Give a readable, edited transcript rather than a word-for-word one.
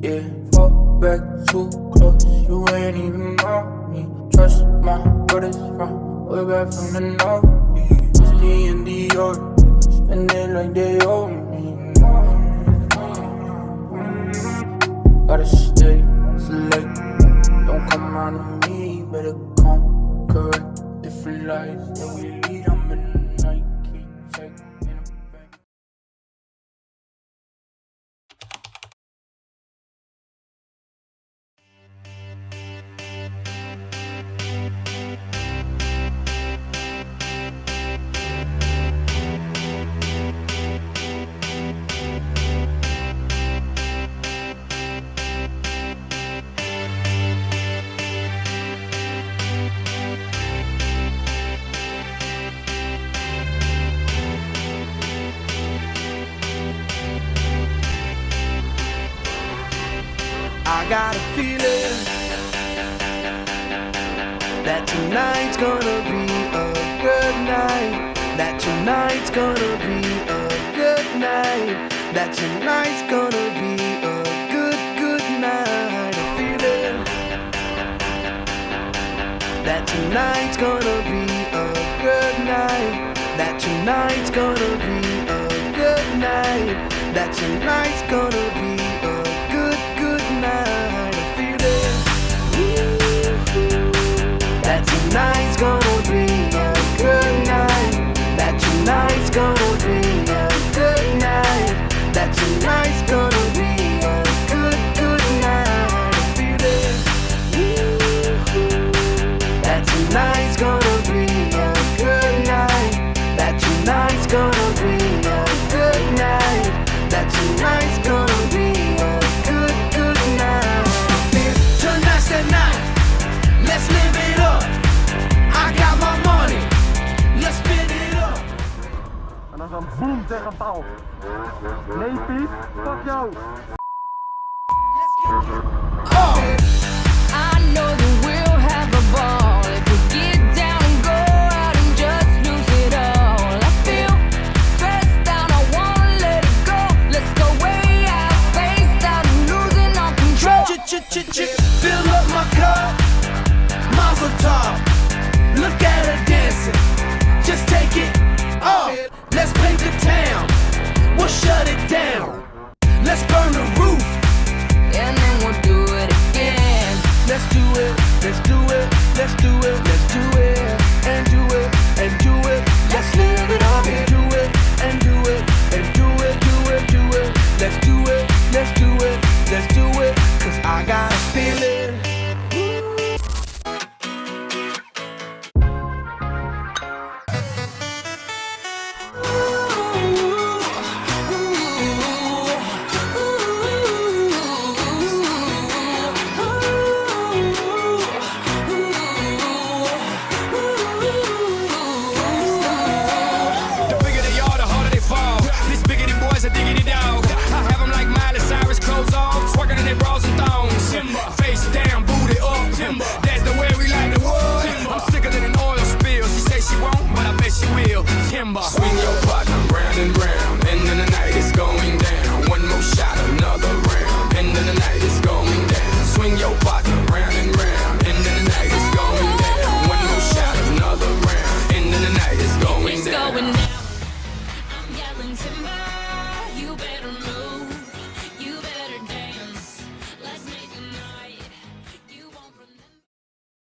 Yeah, fall back too close, you ain't even know me. Trust my brothers from way back from the north. Whiskey in the order, spend it like they owe me. Gotta stay select, don't come around to me. Better come correct, different lives that we lead. I'm in the night, keep check in a bank. I got a feeling that tonight's gonna be a good night. That tonight's gonna be a good night. That tonight's gonna be a good night. A feeling that tonight's gonna be a good night. That tonight's gonna be a good night. That tonight's gonna be a good night. A feeling that tonight's gonna be a good night. That tonight's gonna be a good night. That tonight's gonna be a good night. A feeling that tonight's gonna be a good night. That tonight's gonna be a good night. That tonight's gonna be a good night. Tonight's the night, let's live it up. I got my money, let's spend it up. En dan zo'n boom tegen paal. Nee Piet, fuck jou. I know that we'll have a ball if we get down and go out and just lose it all. I feel stressed out, I wanna let it go. Let's go way out, spaced out and losing all control. Fill up my cup, Mazel tov. Look at her dancing, just take it off. Let's paint the town, we'll shut it down. Let's burn the roof, And then we'll do it again. let's do it, let's do it, let's do it, let's do it, and do it, and do it. Let's live it up and do it, and do it, and do it, do it, do it. Let's do it, let's do it, let's do it. Cause I got a feeling. The bigger they are, the harder they fall. These biggity boys are diggity dog. I have them like Miley Cyrus, clothes off, twerking in their bras and thongs. Face down, booty up. That's the way we like the wood. I'm sicker than an oil spill. She say she won't, but I bet she will. Timber. Swing your partner round and round. End of the night is going down. One more shot, another round. End of the night is going down. Swing your partner round and round. End of the night is going down. One more shot, another round. End of the night is going down. Going down. I'm yelling timber.